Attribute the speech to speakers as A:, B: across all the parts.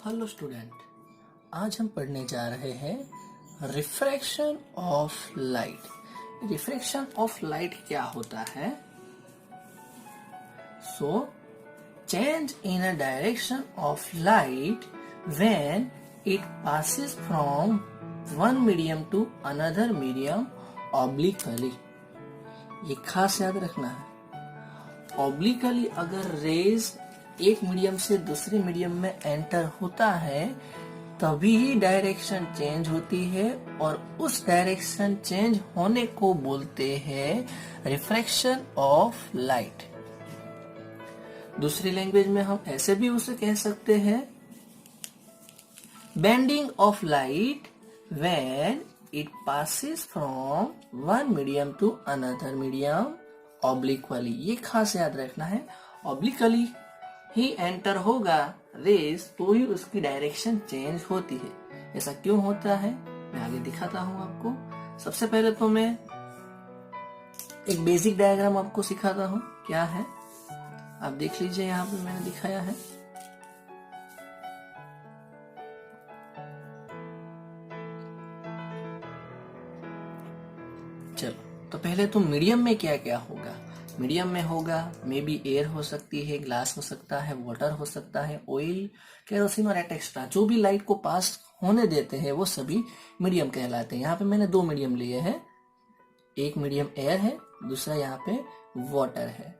A: Hello student, आज हम पढ़ने जा रहे हैं refraction of light. Refraction of light क्या होता है? So change in a direction of light when it passes from one medium to another medium obliquely. ये खास याद रखना है। ऑब्लिकली अगर रेज एक मीडियम से दूसरे मीडियम में एंटर होता है तभी डायरेक्शन चेंज होती है, और उस डायरेक्शन चेंज होने को बोलते हैं रिफ्रैक्शन ऑफ लाइट। दूसरी लैंग्वेज में हम ऐसे भी उसे कह सकते हैं bending of light when it passes from one medium to another medium obliquely. ये खास याद रखना है, ऑब्लिकली ही एंटर होगा रेज तो ही उसकी डायरेक्शन चेंज होती है। ऐसा क्यों होता है मैं आगे दिखाता हूं आपको। सबसे पहले तो मैं एक बेसिक डायग्राम आपको सिखाता हूं। क्या है आप देख लीजिए, यहाँ पे मैंने दिखाया है। चलो, तो पहले तो मीडियम में क्या क्या होगा। मीडियम में होगा मे बी एयर हो सकती है, ग्लास हो सकता है, वाटर हो सकता है, ऑयल, केरोसिन और एक्स्ट्रा जो भी लाइट को पास होने देते हैं वो सभी मीडियम कहलाते हैं। यहाँ पे मैंने दो मीडियम लिए हैं, एक मीडियम एयर है, दूसरा यहाँ पे वाटर है।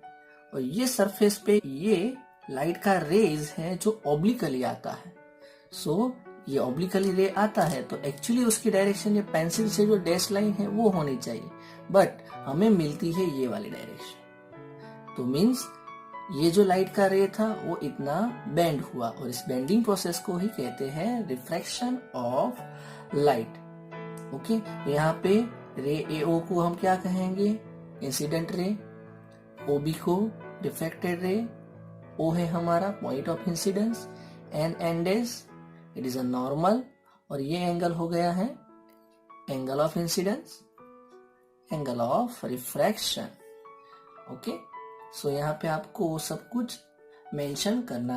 A: और ये सरफेस पे ये लाइट का रेज है जो ऑब्लिकली आता है। सो ये ऑब्लिकली रे आता है तो एक्चुअली उसकी डायरेक्शन ये पेंसिल से जो डैश लाइन है वो होनी चाहिए, बट हमें मिलती है ये वाली डायरेक्शन। तो मीन्स ये जो लाइट का रे था वो इतना बेंड हुआ, और इस बेंडिंग प्रोसेस को ही कहते हैं रिफ्रैक्शन ऑफ लाइट। ओके, यहाँ पे रे एओ को हम क्या कहेंगे? Incident ray. ओबी को रिफ्लेक्टेड रे। ओ है हमारा point of incidence. And as it is a normal, और ये एंगल हो गया है angle of incidence, angle of refraction. Okay, so यहाँ पे आपको वो सब कुछ मेंशन करना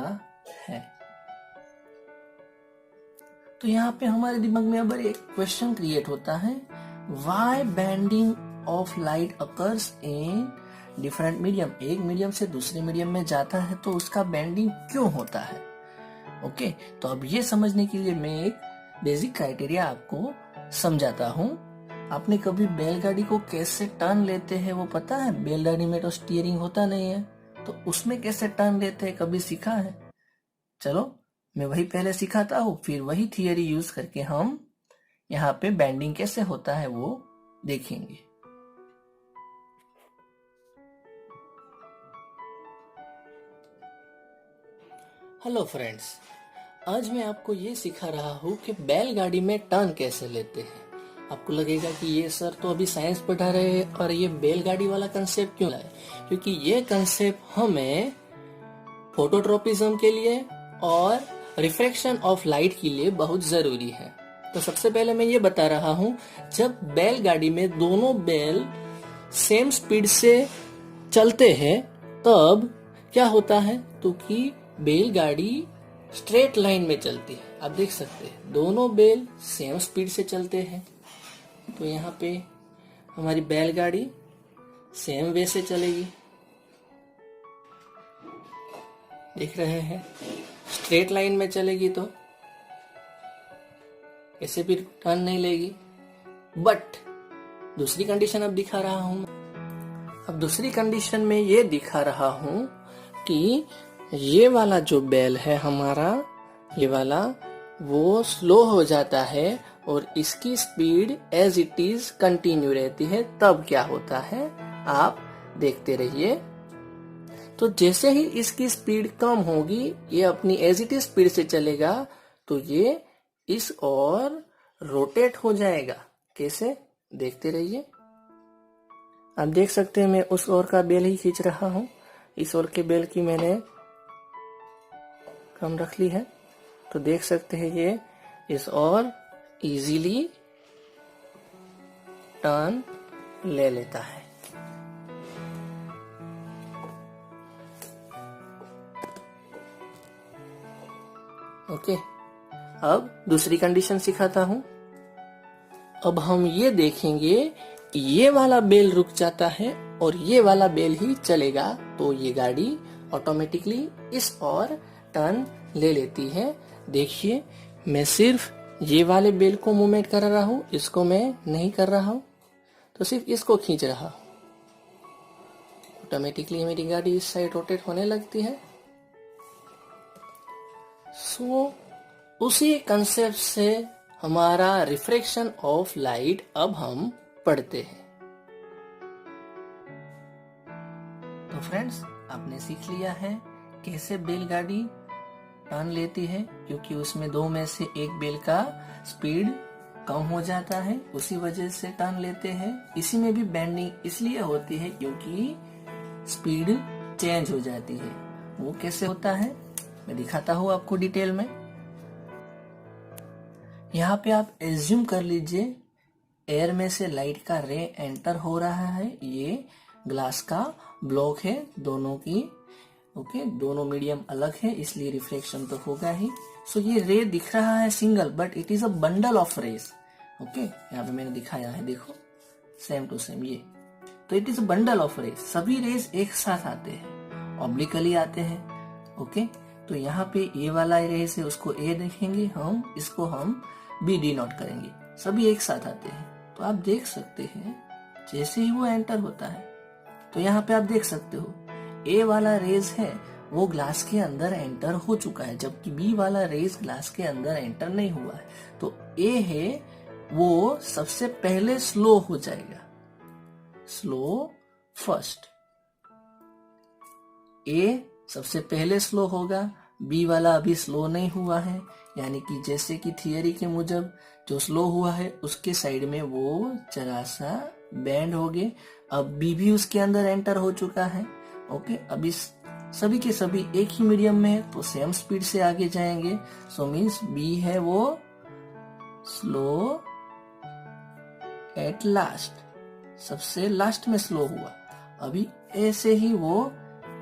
A: है। तो यहाँ पे हमारे दिमाग में अब एक क्वेश्चन क्रिएट होता है, why bending of light occurs in different medium. एक मीडियम से दूसरे मीडियम में जाता है तो उसका बेंडिंग क्यों होता है? ओके, तो अब ये समझने के लिए मैं एक बेसिक क्राइटेरिया आपको समझाता हूं। आपने कभी बैलगाड़ी को कैसे टर्न लेते हैं वो पता है? बैलगाड़ी में तो स्टीयरिंग होता नहीं है, तो उसमें कैसे टर्न लेते हैं कभी सीखा है? चलो मैं वही पहले सिखाता हूँ, फिर वही थियरी यूज करके हम यहाँ पे बेंडिंग कैसे होता है वो देखेंगे। हेलो फ्रेंड्स, आज मैं आपको ये सिखा रहा हूँ कि बैलगाड़ी में टर्न कैसे लेते हैं। आपको लगेगा कि ये सर तो अभी साइंस पढ़ा रहे हैं और ये बैलगाड़ी वाला कंसेप्ट क्यों लाए? क्योंकि ये कंसेप्ट हमें फोटोट्रोपिज्म के लिए और रिफ्रैक्शन ऑफ लाइट के लिए बहुत जरूरी है। तो सबसे पहले मैं ये बता रहा हूँ, जब बैलगाड़ी में दोनों बैल सेम स्पीड से चलते हैं तब क्या होता है? तो कि बैलगाड़ी स्ट्रेट लाइन में चलती है। आप देख सकते हैं दोनों बैल सेम स्पीड से चलते हैं, तो यहाँ पे हमारी बैलगाड़ी सेम वे से चलेगी। देख रहे हैं स्ट्रेट लाइन में चलेगी तो ऐसे भी टर्न नहीं लेगी। बट दूसरी कंडीशन अब दिखा रहा हूं। अब दूसरी कंडीशन में ये दिखा रहा हूं कि ये वाला जो बैल है हमारा, ये वाला वो स्लो हो जाता है और इसकी speed as it is continue रहती है। तब क्या होता है आप देखते रहिए। तो जैसे ही इसकी स्पीड कम होगी, ये अपनी एज इट इज स्पीड से चलेगा तो ये इस ओर रोटेट हो जाएगा। कैसे? देखते रहिए। आप देख सकते हैं मैं उस ओर का बेल ही खींच रहा हूं, इस ओर के बेल की मैंने कम रख ली है, तो देख सकते हैं ये इस ओर इजीली टर्न ले लेता है। ओके, अब दूसरी कंडीशन सिखाता हूं। अब हम ये देखेंगे ये वाला बेल रुक जाता है और ये वाला बेल ही चलेगा, तो ये गाड़ी ऑटोमेटिकली इस और टर्न ले लेती है। देखिए मैं सिर्फ ये वाले बेल को मूवमेंट कर रहा हूँ, इसको मैं नहीं कर रहा हूँ, तो सिर्फ इसको खींच रहा हूँ। ऑटोमेटिकली मेरी गाड़ी इस साइड रोटेट होने लगती है। सो उसी कंसेप्ट से हमारा रिफ्रैक्शन ऑफ लाइट अब हम पढ़ते हैं। तो फ्रेंड्स, आपने सीख लिया है कैसे बैलगाड़ी टर्न लेती है, क्योंकि उसमें दो में से एक बेल का स्पीड कम हो जाता है, उसी वजह से टर्न लेते हैं। इसी में भी बेंडिंग इसलिए होती है क्योंकि स्पीड चेंज हो जाती है। वो कैसे होता है मैं दिखाता हूँ आपको डिटेल में। यहाँ पे आप एज्यूम कर लीजिए एयर में से लाइट का रे एंटर हो रहा है, ये ग्लास का ब्लॉक है दोनों की, ओके दोनों मीडियम अलग है इसलिए रिफ्लेक्शन तो होगा ही। सो ये रे दिख रहा है single, but it is a bundle of rays. Okay यहाँ पे मैंने दिखाया है, देखो सेम टू सेम ये, तो it is a bundle of rays. सभी रेज एक साथ आते हैं, ऑब्लिकली आते हैं। ओके तो यहाँ पे ये वाला रेज है, उसको ए देखेंगे हम, इसको हम बी डिनोट करेंगे, सभी एक साथ आते हैं। तो आप देख सकते हैं जैसे ही वो एंटर होता है, तो यहाँ पे आप देख सकते हो ए वाला रेज है वो ग्लास के अंदर एंटर हो चुका है, जबकि बी वाला रेज ग्लास के अंदर एंटर नहीं हुआ है। तो ए है वो सबसे पहले स्लो हो जाएगा, स्लो फर्स्ट। ए सबसे पहले स्लो होगा, बी वाला अभी स्लो नहीं हुआ है, यानी कि जैसे कि थियरी के मुजब जो स्लो हुआ है उसके साइड में वो जरा सा बैंड हो गए। अब बी भी उसके अंदर एंटर हो चुका है। ओके अब इस सभी के सभी एक ही मीडियम में है तो सेम स्पीड से आगे जाएंगे। सो मीन्स बी है वो स्लो एट लास्ट, सबसे लास्ट में स्लो हुआ। अभी ऐसे ही वो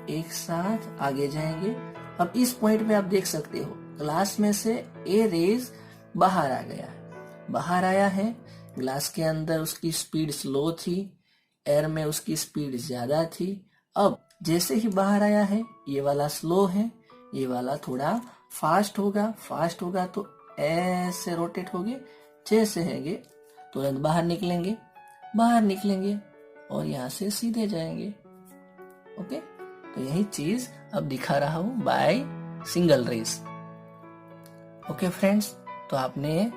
A: एक साथ आगे जाएंगे। अब इस पॉइंट पे आप देख सकते हो ग्लास में से ए रेज बाहर आ गया है, बाहर आया है। ग्लास के अंदर उसकी स्पीड स्लो थी, एयर में उसकी स्पीड ज्यादा थी। अब जैसे ही बाहर आया है ये वाला स्लो है, ये वाला थोड़ा फास्ट होगा, फास्ट होगा तो ऐसे रोटेट होगे, जैसे हैगे तुरंत बाहर निकलेंगे, बाहर निकलेंगे और यहाँ से सीधे जाएंगे। ओके तो यही चीज अब दिखा रहा हूं by single rays. Okay friends, तो आपने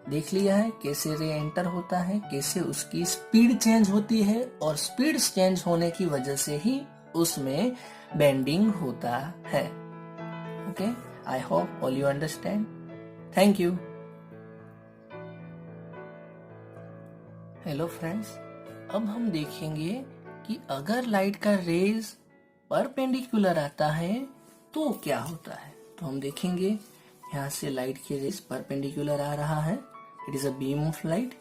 A: देख लिया है कैसे रे एंटर होता है, कैसे उसकी स्पीड चेंज होती है और स्पीड चेंज होने की वजह से ही उसमें बेंडिंग होता है। Okay I hope all you understand. Thank you. Hello friends, अब हम देखेंगे कि अगर लाइट का रेज परपेंडिकुलर आता है तो क्या होता है। तो हम देखेंगे यहाँ से लाइट की रेज परपेंडिकुलर आ रहा है, it is a beam of light.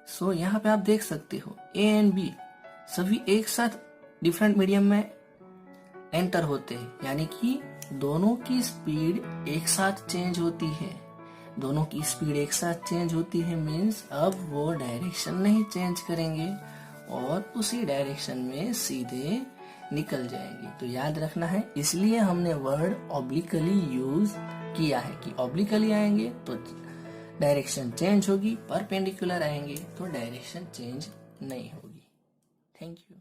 A: So यहाँ पे आप देख सकते हो ए एंड बी सभी एक साथ डिफरेंट मीडियम में एंटर होते हैं, यानी कि दोनों की स्पीड एक साथ चेंज होती है। दोनों की स्पीड एक साथ चेंज होती है मीन्स अब वो डायरेक्शन नहीं चेंज करेंगे और उसी डायरेक्शन में सीधे निकल जाएंगे। तो याद रखना है, इसलिए हमने वर्ड ऑब्लिकली यूज किया है कि ऑब्लिकली आएंगे तो डायरेक्शन चेंज होगी, परपेंडिकुलर आएंगे तो डायरेक्शन चेंज नहीं होगी। Thank you.